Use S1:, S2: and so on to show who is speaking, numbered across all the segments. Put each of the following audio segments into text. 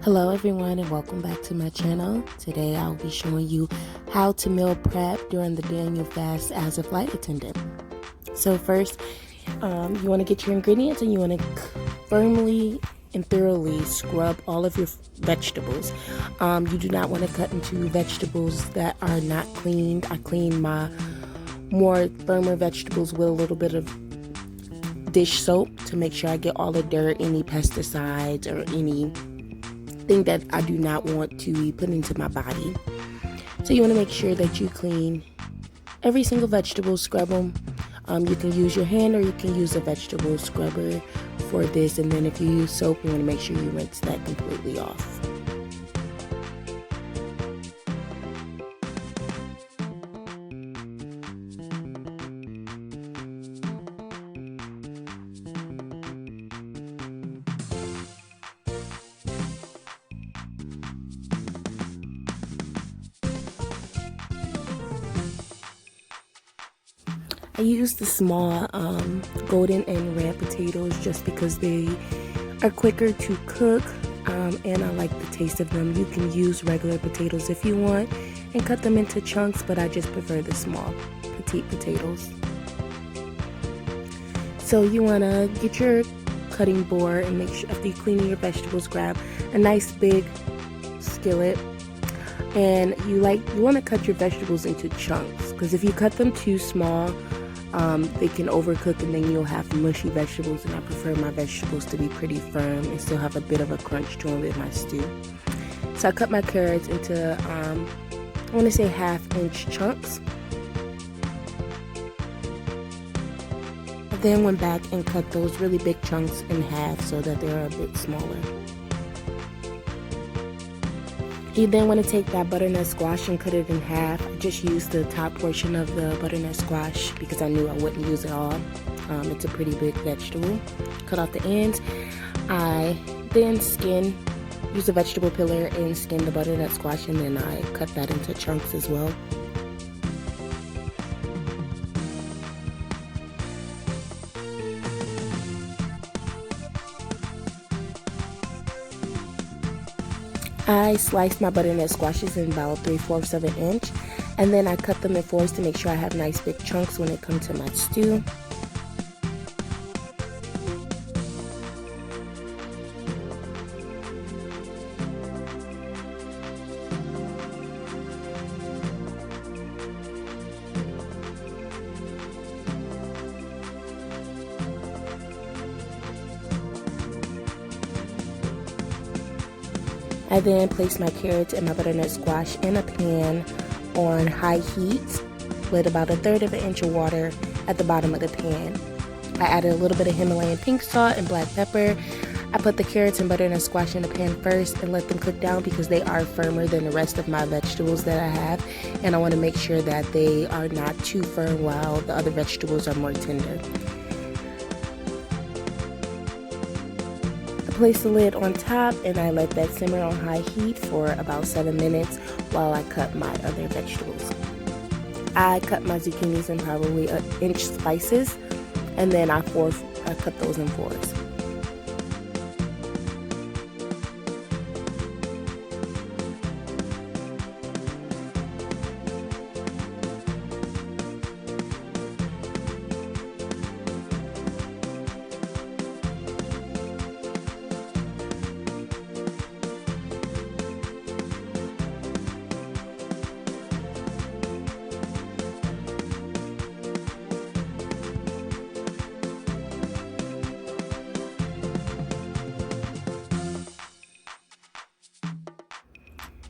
S1: Hello everyone and welcome back to my channel. Today I'll be showing you how to meal prep during the Daniel fast as a flight attendant. So first, you want to get your ingredients and you want to firmly and thoroughly scrub all of your vegetables. You do not want to cut into vegetables that are not cleaned. I clean my more firmer vegetables with a little bit of dish soap to make sure I get all the dirt, any pesticides or anything that I do not want to be put into my body. So you want to make sure that you clean every single vegetable, scrub them. You can use your hand or you can use a vegetable scrubber for this, and then if you use soap, you want to make sure you rinse that completely off. I use the small golden and red potatoes just because they are quicker to cook, and I like the taste of them. You can use regular potatoes if you want and cut them into chunks, but I just prefer the small petite potatoes. So you want to get your cutting board and make sure after you clean your vegetables, grab a nice big skillet. And you want to cut your vegetables into chunks, because if you cut them too small, they can overcook and then you'll have mushy vegetables, and I prefer my vegetables to be pretty firm and still have a bit of a crunch to them with my stew. So I cut my carrots into, I want to say 1/2-inch chunks. I then went back and cut those really big chunks in half so that they're a bit smaller. You then want to take that butternut squash and cut it in half. I just used the top portion of the butternut squash because I knew I wouldn't use it all. It's a pretty big vegetable. Cut off the ends. I then use a vegetable peeler and skin the butternut squash, and then I cut that into chunks as well. I sliced my butternut squashes in about 3/4 of an inch, and then I cut them in fours to make sure I have nice big chunks when it comes to my stew. I then placed my carrots and my butternut squash in a pan on high heat with about 1/3 of an inch of water at the bottom of the pan. I added a little bit of Himalayan pink salt and black pepper. I put the carrots and butternut squash in the pan first and let them cook down because they are firmer than the rest of my vegetables that I have, and I want to make sure that they are not too firm while the other vegetables are more tender. Place the lid on top and I let that simmer on high heat for about 7 minutes while I cut my other vegetables. I cut my zucchinis in probably 1-inch slices, and then I cut those in fours.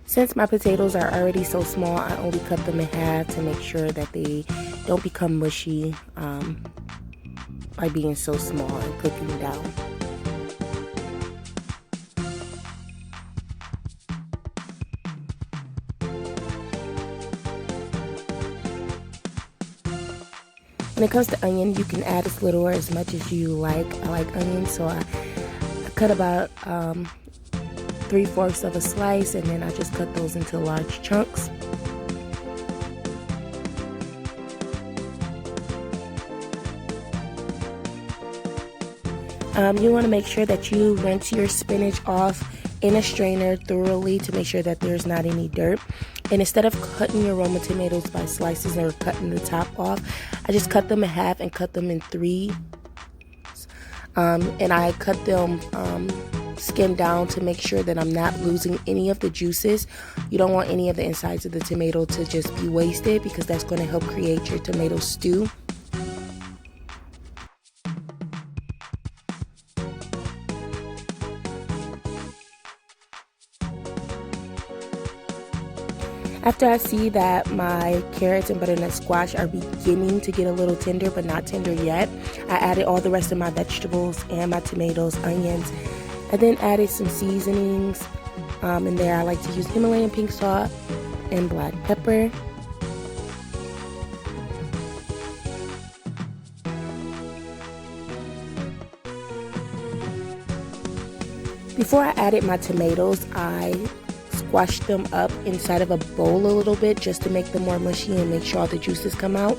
S1: Since my potatoes are already so small, I only cut them in half to make sure that they don't become mushy by being so small and cooking down. When it comes to onion, you can add as little or as much as you like. I like onions, so I cut about 3/4 of a slice, and then I just cut those into large chunks. You want to make sure that you rinse your spinach off in a strainer thoroughly to make sure that there's not any dirt. And instead of cutting your Roma tomatoes by slices or cutting the top off, I just cut them in half and cut them in three. And I cut them skin down to make sure that I'm not losing any of the juices. You don't want any of the insides of the tomato to just be wasted, because that's going to help create your tomato stew. After I see that my carrots and butternut squash are beginning to get a little tender, but not tender yet, I added all the rest of my vegetables and my tomatoes, onions. I then added some seasonings. In there I like to use Himalayan pink salt and black pepper. Before I added my tomatoes, I squashed them up inside of a bowl a little bit just to make them more mushy and make sure all the juices come out.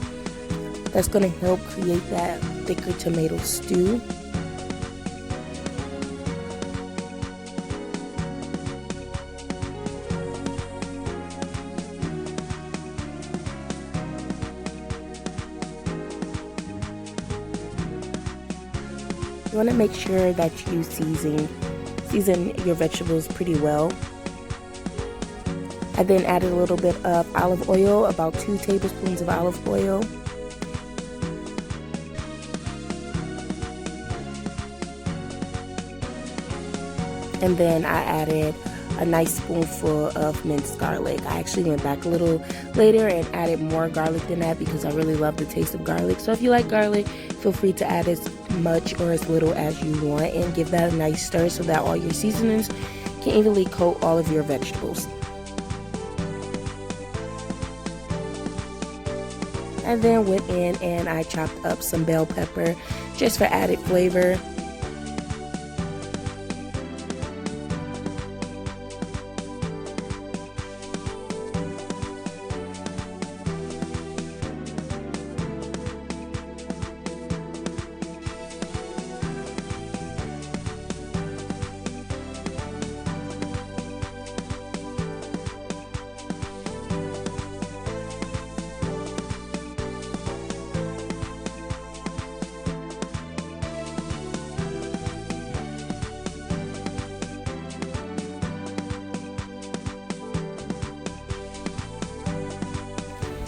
S1: That's going to help create that thicker tomato stew. You want to make sure that you season your vegetables pretty well. I then added a little bit of olive oil, about 2 tablespoons of olive oil. And then I added a nice spoonful of minced garlic. I actually went back a little later and added more garlic than that because I really love the taste of garlic. So if you like garlic, feel free to add as much or as little as you want, and give that a nice stir so that all your seasonings can evenly coat all of your vegetables. I then went in and I chopped up some bell pepper just for added flavor.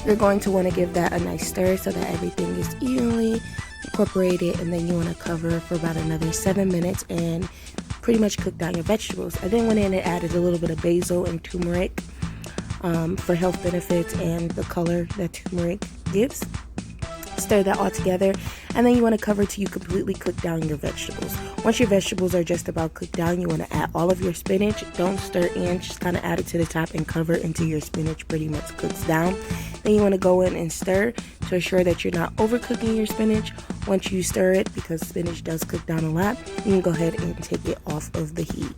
S1: You're going to want to give that a nice stir so that everything is evenly incorporated, and then you want to cover for about another 7 minutes and pretty much cook down your vegetables. I then went in and added a little bit of basil and turmeric for health benefits and the color that turmeric gives. Stir that all together, and then you want to cover till you completely cook down your vegetables. Once your vegetables are just about cooked down, you want to add all of your spinach. Don't stir in, just kind of add it to the top and cover until your spinach pretty much cooks down. Then you want to go in and stir to ensure that you're not overcooking your spinach. Once you stir it, because spinach does cook down a lot, you can go ahead and take it off of the heat.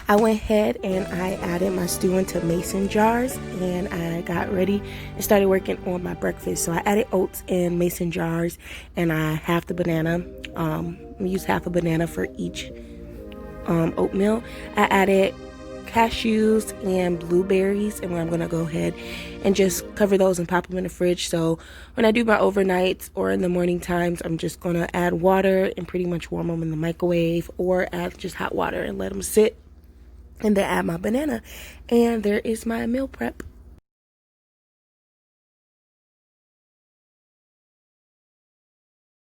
S1: I went ahead and I added my stew into mason jars, and I got ready and started working on my breakfast. So I added oats in mason jars, and I halved the banana. We use half a banana for each oatmeal. I added cashews and blueberries, and I'm going to go ahead and just cover those and pop them in the fridge. So when I do my overnights or in the morning times, I'm just going to add water and pretty much warm them in the microwave, or add just hot water and let them sit. And then add my banana, and there is my meal prep.